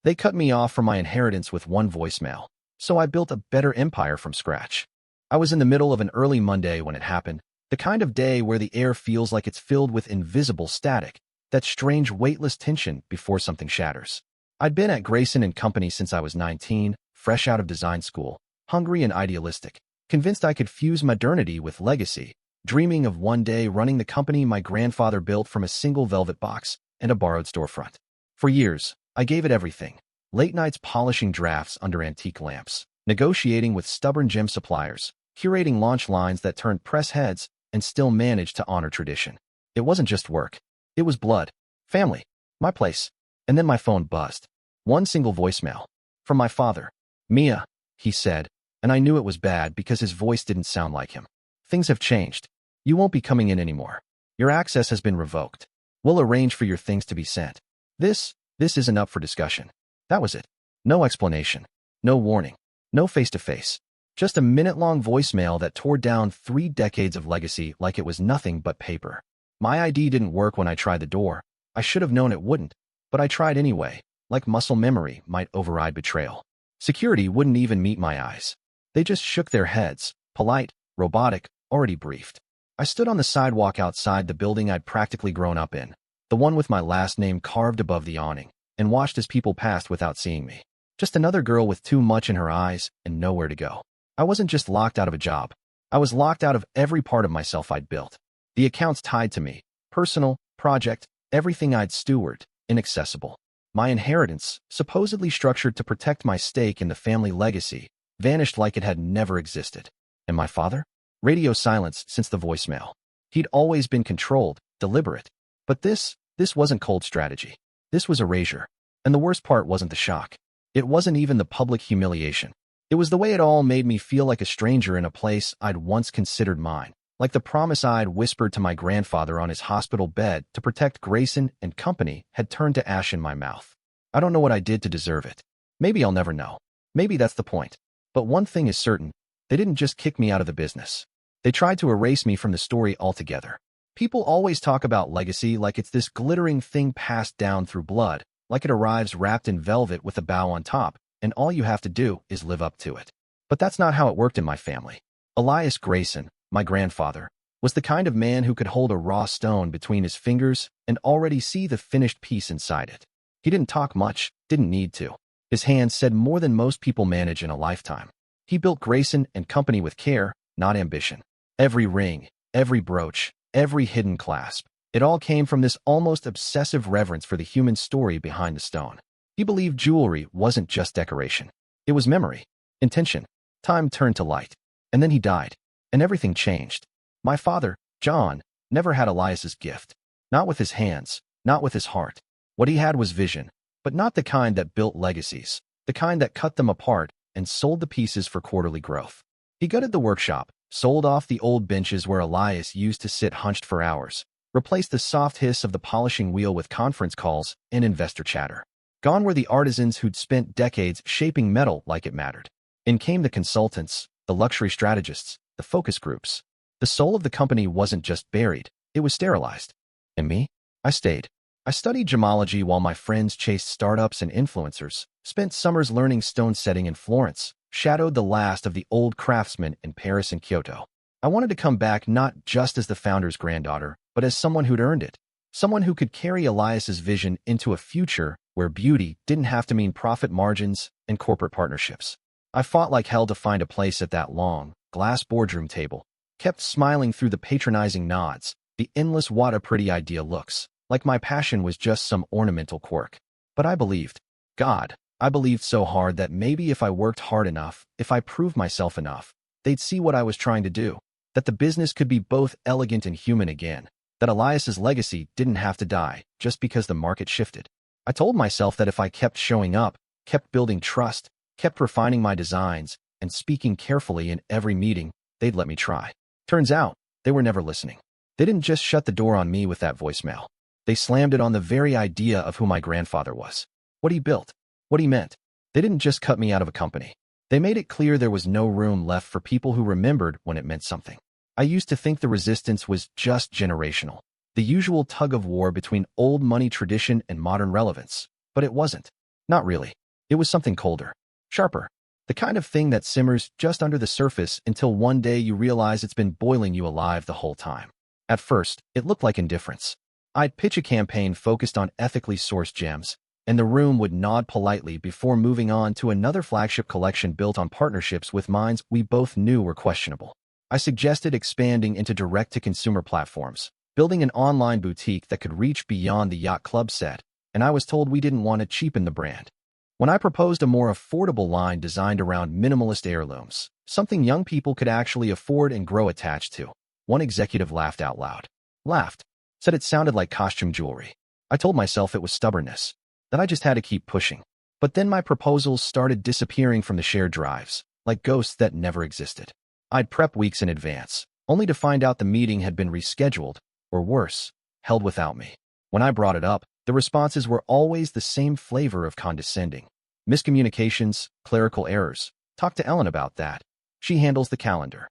They cut me off from my inheritance with one voicemail, so I built a better empire from scratch. I was in the middle of an early Monday when it happened, the kind of day where the air feels like it's filled with invisible static, that strange weightless tension before something shatters. I'd been at Grayson and Company since I was 19, fresh out of design school, hungry and idealistic, convinced I could fuse modernity with legacy, dreaming of one day running the company my grandfather built from a single velvet box and a borrowed storefront. For years, I gave it everything. Late nights polishing drafts under antique lamps, negotiating with stubborn gem suppliers, curating launch lines that turned press heads and still managed to honor tradition. It wasn't just work. It was blood, family, my place. And then my phone buzzed. One single voicemail. From my father. "Mia," he said, and I knew it was bad because his voice didn't sound like him. "Things have changed. You won't be coming in anymore. Your access has been revoked. We'll arrange for your things to be sent. This isn't up for discussion." That was it. No explanation. No warning. No face-to-face. Just a minute-long voicemail that tore down 3 decades of legacy like it was nothing but paper. My ID didn't work when I tried the door. I should have known it wouldn't, but I tried anyway, like muscle memory might override betrayal. Security wouldn't even meet my eyes. They just shook their heads, polite, robotic, already briefed. I stood on the sidewalk outside the building I'd practically grown up in, the one with my last name carved above the awning, and watched as people passed without seeing me. Just another girl with too much in her eyes and nowhere to go. I wasn't just locked out of a job. I was locked out of every part of myself I'd built. The accounts tied to me, personal, project, everything I'd steward, inaccessible. My inheritance, supposedly structured to protect my stake in the family legacy, vanished like it had never existed. And my father? Radio silence since the voicemail. He'd always been controlled, deliberate. But this wasn't cold strategy. This was erasure. And the worst part wasn't the shock. It wasn't even the public humiliation. It was the way it all made me feel like a stranger in a place I'd once considered mine, like the promise I'd whispered to my grandfather on his hospital bed to protect Grayson and Company had turned to ash in my mouth. I don't know what I did to deserve it. Maybe I'll never know. Maybe that's the point. But one thing is certain, they didn't just kick me out of the business. They tried to erase me from the story altogether. People always talk about legacy like it's this glittering thing passed down through blood, like it arrives wrapped in velvet with a bow on top, and all you have to do is live up to it. But that's not how it worked in my family. Elias Grayson, my grandfather, was the kind of man who could hold a raw stone between his fingers and already see the finished piece inside it. He didn't talk much, didn't need to. His hands said more than most people manage in a lifetime. He built Grayson and Company with care, not ambition. Every ring, every brooch, every hidden clasp, it all came from this almost obsessive reverence for the human story behind the stone. He believed jewelry wasn't just decoration. It was memory, intention. Time turned to light. And then he died. And everything changed. My father, John, never had Elias's gift. Not with his hands, not with his heart. What he had was vision, but not the kind that built legacies, the kind that cut them apart and sold the pieces for quarterly growth. He gutted the workshop, sold off the old benches where Elias used to sit hunched for hours, replaced the soft hiss of the polishing wheel with conference calls and investor chatter. Gone were the artisans who'd spent decades shaping metal like it mattered. In came the consultants, the luxury strategists, the focus groups. The soul of the company wasn't just buried, it was sterilized. And me? I stayed. I studied gemology while my friends chased startups and influencers, spent summers learning stone setting in Florence, shadowed the last of the old craftsmen in Paris and Kyoto. I wanted to come back not just as the founder's granddaughter, but as someone who'd earned it. Someone who could carry Elias's vision into a future where beauty didn't have to mean profit margins and corporate partnerships. I fought like hell to find a place at that long, glass boardroom table, kept smiling through the patronizing nods, the endless what a pretty idea looks, like my passion was just some ornamental quirk. But I believed. God, I believed so hard that maybe if I worked hard enough, if I proved myself enough, they'd see what I was trying to do, that the business could be both elegant and human again, that Elias's legacy didn't have to die just because the market shifted. I told myself that if I kept showing up, kept building trust, kept refining my designs, and speaking carefully in every meeting, they'd let me try. Turns out, they were never listening. They didn't just shut the door on me with that voicemail. They slammed it on the very idea of who my grandfather was. What he built. What he meant. They didn't just cut me out of a company. They made it clear there was no room left for people who remembered when it meant something. I used to think the resistance was just generational, the usual tug of war between old money tradition and modern relevance, but it wasn't. Not really. It was something colder, sharper, the kind of thing that simmers just under the surface until one day you realize it's been boiling you alive the whole time. At first, it looked like indifference. I'd pitch a campaign focused on ethically sourced gems, and the room would nod politely before moving on to another flagship collection built on partnerships with minds we both knew were questionable. I suggested expanding into direct-to-consumer platforms, building an online boutique that could reach beyond the yacht club set, and I was told we didn't want to cheapen the brand. When I proposed a more affordable line designed around minimalist heirlooms, something young people could actually afford and grow attached to, one executive laughed out loud. Laughed. Said it sounded like costume jewelry. I told myself it was stubbornness, that I just had to keep pushing. But then my proposals started disappearing from the shared drives, like ghosts that never existed. I'd prep weeks in advance, only to find out the meeting had been rescheduled, or worse, held without me. When I brought it up, the responses were always the same flavor of condescending. Miscommunications, clerical errors. Talk to Ellen about that. She handles the calendar.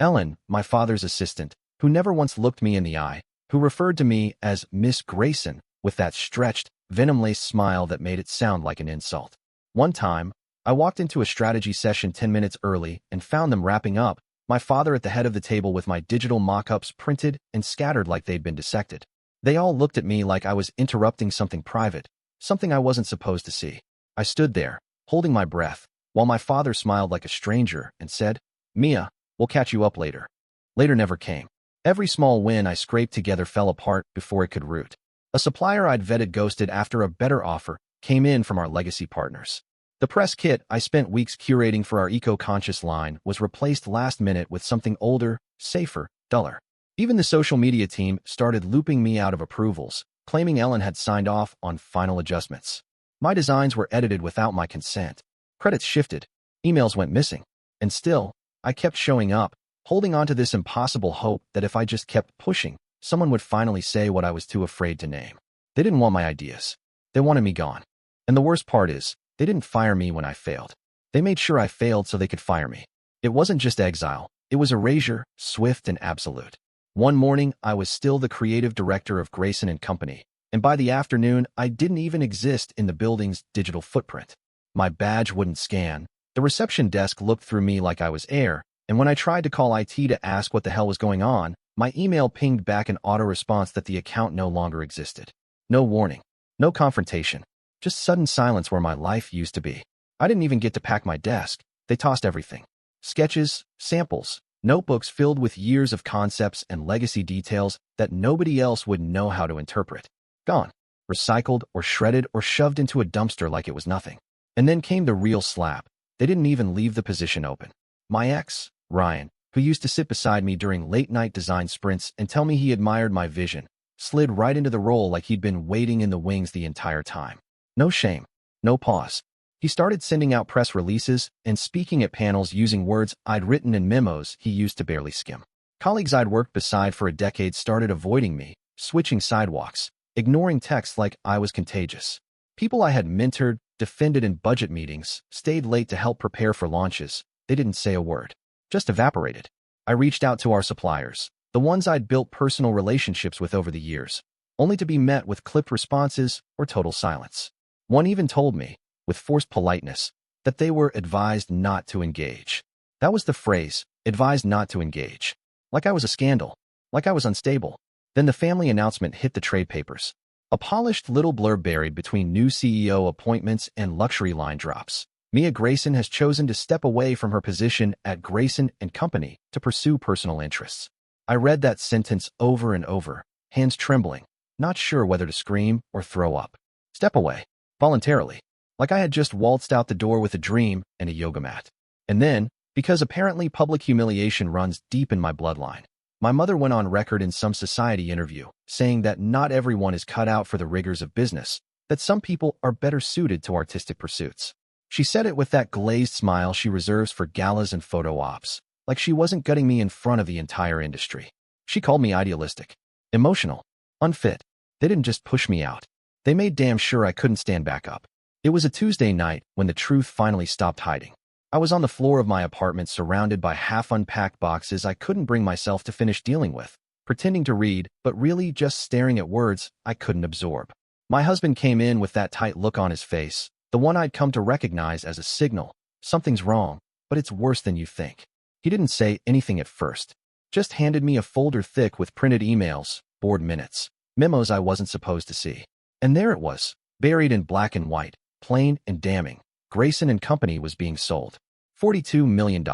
Ellen, my father's assistant, who never once looked me in the eye, who referred to me as Miss Grayson with that stretched, venom-laced smile that made it sound like an insult. One time, I walked into a strategy session 10 minutes early and found them wrapping up, my father at the head of the table with my digital mock-ups printed and scattered like they'd been dissected. They all looked at me like I was interrupting something private, something I wasn't supposed to see. I stood there, holding my breath, while my father smiled like a stranger and said, "Mia, we'll catch you up later." Later never came. Every small win I scraped together fell apart before it could root. A supplier I'd vetted ghosted after a better offer came in from our legacy partners. The press kit I spent weeks curating for our eco-conscious line was replaced last minute with something older, safer, duller. Even the social media team started looping me out of approvals, claiming Ellen had signed off on final adjustments. My designs were edited without my consent. Credits shifted. Emails went missing. And still, I kept showing up, holding on to this impossible hope that if I just kept pushing, someone would finally say what I was too afraid to name. They didn't want my ideas. They wanted me gone. And the worst part is, they didn't fire me when I failed. They made sure I failed so they could fire me. It wasn't just exile. It was erasure, swift and absolute. One morning, I was still the creative director of Grayson and Company, and by the afternoon, I didn't even exist in the building's digital footprint. My badge wouldn't scan. The reception desk looked through me like I was air, and when I tried to call IT to ask what the hell was going on, my email pinged back an auto response that the account no longer existed. No warning. No confrontation. Just sudden silence where my life used to be. I didn't even get to pack my desk. They tossed everything. Sketches, samples, notebooks filled with years of concepts and legacy details that nobody else would know how to interpret. Gone. Recycled or shredded or shoved into a dumpster like it was nothing. And then came the real slap. They didn't even leave the position open. My ex, Ryan, who used to sit beside me during late-night design sprints and tell me he admired my vision, slid right into the role like he'd been waiting in the wings the entire time. No shame. No pause. He started sending out press releases and speaking at panels using words I'd written in memos he used to barely skim. Colleagues I'd worked beside for a decade started avoiding me, switching sidewalks, ignoring texts like I was contagious. People I had mentored, defended in budget meetings, stayed late to help prepare for launches. They didn't say a word. Just evaporated. I reached out to our suppliers, the ones I'd built personal relationships with over the years, only to be met with clipped responses or total silence. One even told me, with forced politeness, that they were advised not to engage. That was the phrase, advised not to engage. Like I was a scandal. Like I was unstable. Then the family announcement hit the trade papers. A polished little blurb buried between new CEO appointments and luxury line drops. Mia Grayson has chosen to step away from her position at Grayson and Company to pursue personal interests. I read that sentence over and over, hands trembling, not sure whether to scream or throw up. Step away. Voluntarily. Like I had just waltzed out the door with a dream and a yoga mat. And then, because apparently public humiliation runs deep in my bloodline, my mother went on record in some society interview, saying that not everyone is cut out for the rigors of business, that some people are better suited to artistic pursuits. She said it with that glazed smile she reserves for galas and photo ops, like she wasn't gutting me in front of the entire industry. She called me idealistic, emotional, unfit. They didn't just push me out. They made damn sure I couldn't stand back up. It was a Tuesday night when the truth finally stopped hiding. I was on the floor of my apartment surrounded by half-unpacked boxes I couldn't bring myself to finish dealing with, pretending to read, but really just staring at words I couldn't absorb. My husband came in with that tight look on his face, The one I'd come to recognize as a signal. Something's wrong, but it's worse than you think. He didn't say anything at first. Just handed me a folder thick with printed emails, board minutes, memos I wasn't supposed to see. And there it was, buried in black and white, plain and damning. Grayson and Company was being sold. $42 million.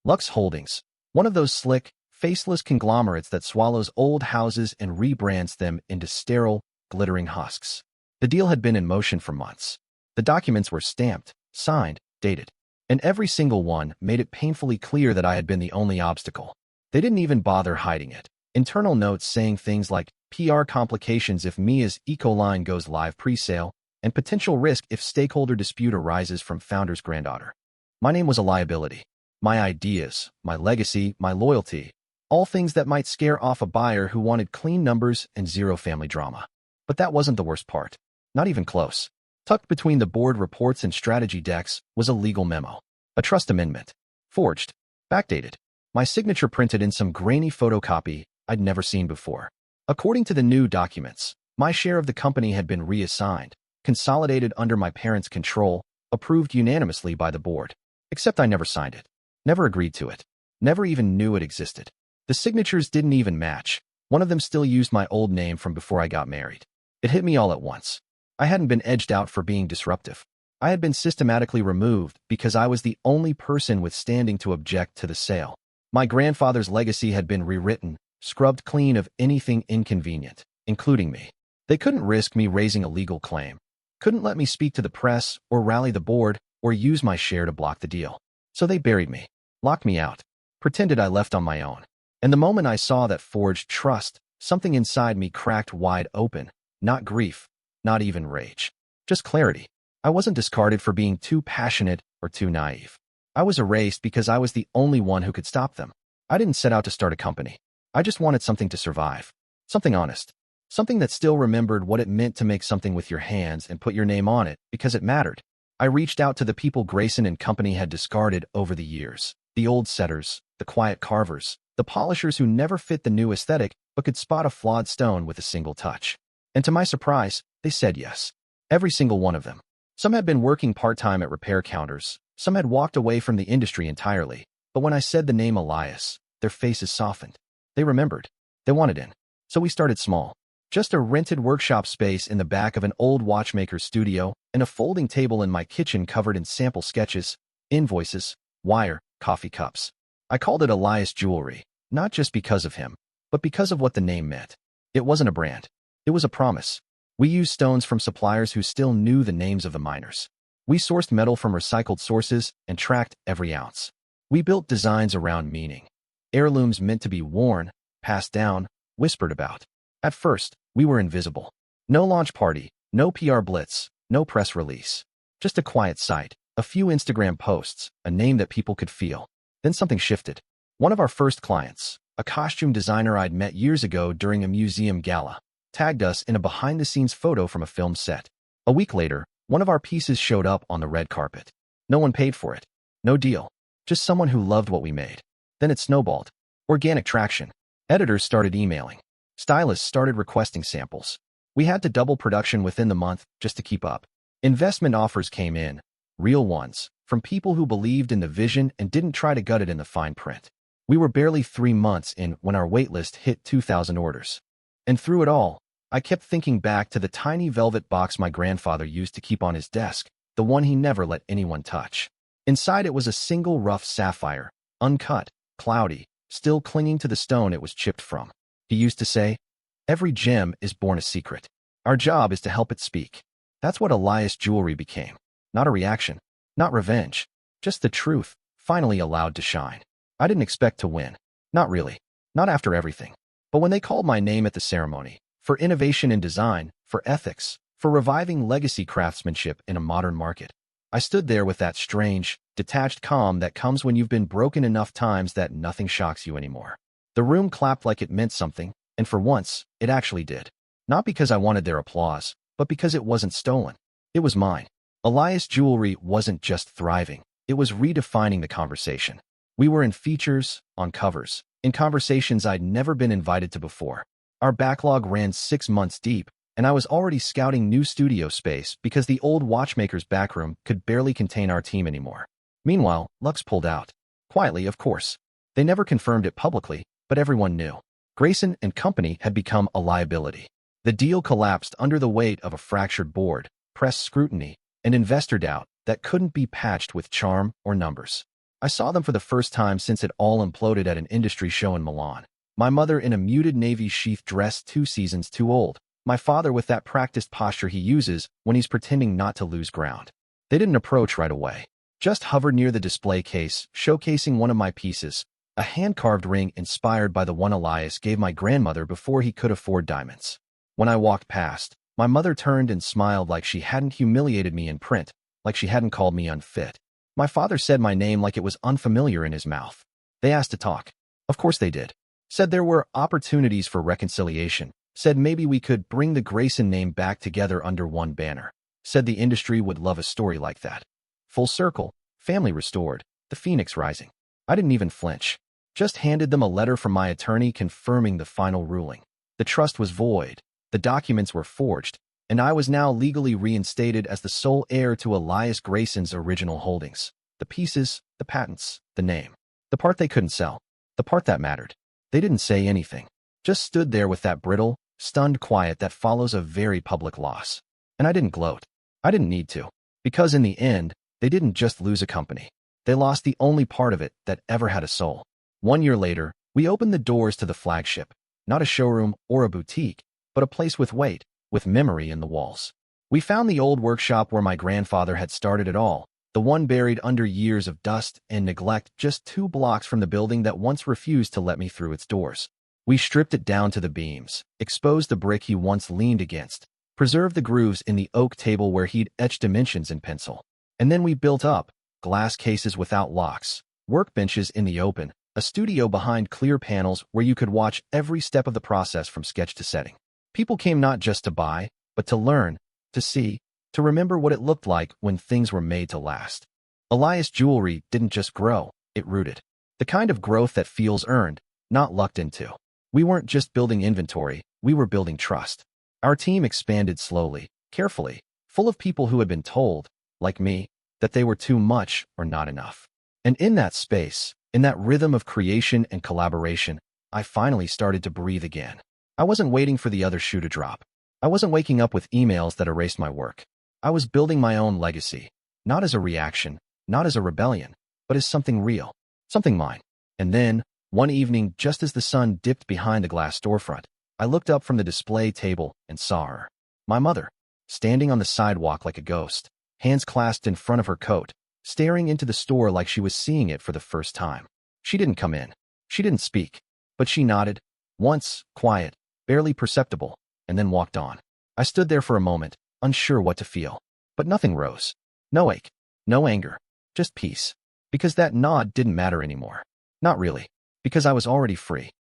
Lux Holdings, one of those slick, faceless conglomerates that swallows old houses and rebrands them into sterile, glittering husks. The deal had been in motion for months. The documents were stamped, signed, dated, and every single one made it painfully clear that I had been the only obstacle. They didn't even bother hiding it. Internal notes saying things like PR complications if Mia's Ecoline goes live pre-sale, and potential risk if stakeholder dispute arises from founder's granddaughter. My name was a liability. My ideas, my legacy, my loyalty, all things that might scare off a buyer who wanted clean numbers and zero family drama. But that wasn't the worst part. Not even close. Tucked between the board reports and strategy decks was a legal memo. A trust amendment. Forged. Backdated. My signature printed in some grainy photocopy I'd never seen before. According to the new documents, my share of the company had been reassigned, consolidated under my parents' control, approved unanimously by the board. Except I never signed it. Never agreed to it. Never even knew it existed. The signatures didn't even match. One of them still used my old name from before I got married. It hit me all at once. I hadn't been edged out for being disruptive. I had been systematically removed because I was the only person with standing to object to the sale. My grandfather's legacy had been rewritten, scrubbed clean of anything inconvenient, including me. They couldn't risk me raising a legal claim. Couldn't let me speak to the press or rally the board or use my share to block the deal. So they buried me, locked me out, pretended I left on my own. And the moment I saw that forged trust, something inside me cracked wide open. Not grief, not even rage. Just clarity. I wasn't discarded for being too passionate or too naive. I was erased because I was the only one who could stop them. I didn't set out to start a company. I just wanted something to survive. Something honest. Something that still remembered what it meant to make something with your hands and put your name on it because it mattered. I reached out to the people Grayson and Company had discarded over the years. The old setters, the quiet carvers, the polishers who never fit the new aesthetic but could spot a flawed stone with a single touch. And to my surprise, they said yes. Every single one of them. Some had been working part-time at repair counters. Some had walked away from the industry entirely. But when I said the name Elias, their faces softened. They remembered. They wanted in. So we started small. Just a rented workshop space in the back of an old watchmaker's studio and a folding table in my kitchen covered in sample sketches, invoices, wire, coffee cups. I called it Elias Jewelry, not just because of him, but because of what the name meant. It wasn't a brand. It was a promise. We used stones from suppliers who still knew the names of the miners. We sourced metal from recycled sources and tracked every ounce. We built designs around meaning. Heirlooms meant to be worn, passed down, whispered about. At first, we were invisible. No launch party, no PR blitz, no press release. Just a quiet site, a few Instagram posts, a name that people could feel. Then something shifted. One of our first clients, a costume designer I'd met years ago during a museum gala, tagged us in a behind-the-scenes photo from a film set. A week later, one of our pieces showed up on the red carpet. No one paid for it. No deal. Just someone who loved what we made. Then it snowballed. Organic traction. Editors started emailing. Stylists started requesting samples. We had to double production within the month just to keep up. Investment offers came in. Real ones. From people who believed in the vision and didn't try to gut it in the fine print. We were barely 3 months in when our waitlist hit 2,000 orders. And through it all, I kept thinking back to the tiny velvet box my grandfather used to keep on his desk, the one he never let anyone touch. Inside it was a single rough sapphire, uncut, cloudy, still clinging to the stone it was chipped from. He used to say, "Every gem is born a secret. Our job is to help it speak." That's what Elias Jewelry became. Not a reaction, not revenge, just the truth, finally allowed to shine. I didn't expect to win. Not really. Not after everything. But when they called my name at the ceremony, for innovation in design, for ethics, for reviving legacy craftsmanship in a modern market, I stood there with that strange, detached calm that comes when you've been broken enough times that nothing shocks you anymore. The room clapped like it meant something, and for once, it actually did. Not because I wanted their applause, but because it wasn't stolen. It was mine. Elias Jewelry wasn't just thriving, it was redefining the conversation. We were in features, on covers, in conversations I'd never been invited to before. Our backlog ran 6 months deep, and I was already scouting new studio space because the old watchmaker's backroom could barely contain our team anymore. Meanwhile, Lux pulled out. Quietly, of course. They never confirmed it publicly, but everyone knew. Grayson and Company had become a liability. The deal collapsed under the weight of a fractured board, press scrutiny, and investor doubt that couldn't be patched with charm or numbers. I saw them for the first time since it all imploded at an industry show in Milan. My mother in a muted navy sheath dress 2 seasons too old. My father with that practiced posture he uses when he's pretending not to lose ground. They didn't approach right away. Just hovered near the display case, showcasing one of my pieces, a hand-carved ring inspired by the one Elias gave my grandmother before he could afford diamonds. When I walked past, my mother turned and smiled like she hadn't humiliated me in print, like she hadn't called me unfit. My father said my name like it was unfamiliar in his mouth. They asked to talk. Of course they did. Said there were opportunities for reconciliation. Said maybe we could bring the Grayson name back together under one banner. Said the industry would love a story like that. Full circle, family restored, the phoenix rising. I didn't even flinch. Just handed them a letter from my attorney confirming the final ruling. The trust was void, the documents were forged, and I was now legally reinstated as the sole heir to Elias Grayson's original holdings. The pieces, the patents, the name. The part they couldn't sell. The part that mattered. They didn't say anything. Just stood there with that brittle, stunned quiet that follows a very public loss. And I didn't gloat. I didn't need to. Because in the end, they didn't just lose a company. They lost the only part of it that ever had a soul. 1 year later, we opened the doors to the flagship. Not a showroom or a boutique, but a place with weight, with memory in the walls. We found the old workshop where my grandfather had started it all, the one buried under years of dust and neglect just 2 blocks from the building that once refused to let me through its doors. We stripped it down to the beams, exposed the brick he once leaned against, preserved the grooves in the oak table where he'd etched dimensions in pencil. And then we built up, glass cases without locks, workbenches in the open, a studio behind clear panels where you could watch every step of the process from sketch to setting. People came not just to buy, but to learn, to see, to remember what it looked like when things were made to last. Elias Jewelry didn't just grow, it rooted. The kind of growth that feels earned, not lucked into. We weren't just building inventory, we were building trust. Our team expanded slowly, carefully, full of people who had been told, like me, that they were too much or not enough. And in that space, in that rhythm of creation and collaboration, I finally started to breathe again. I wasn't waiting for the other shoe to drop. I wasn't waking up with emails that erased my work. I was building my own legacy, not as a reaction, not as a rebellion, but as something real, something mine. And then, one evening, just as the sun dipped behind the glass storefront, I looked up from the display table and saw her. My mother, standing on the sidewalk like a ghost, hands clasped in front of her coat, staring into the store like she was seeing it for the first time. She didn't come in. She didn't speak. But she nodded, once, quiet, barely perceptible, and then walked on. I stood there for a moment, unsure what to feel. But nothing rose. No ache. No anger. Just peace. Because that nod didn't matter anymore. Not really. Because I was already free.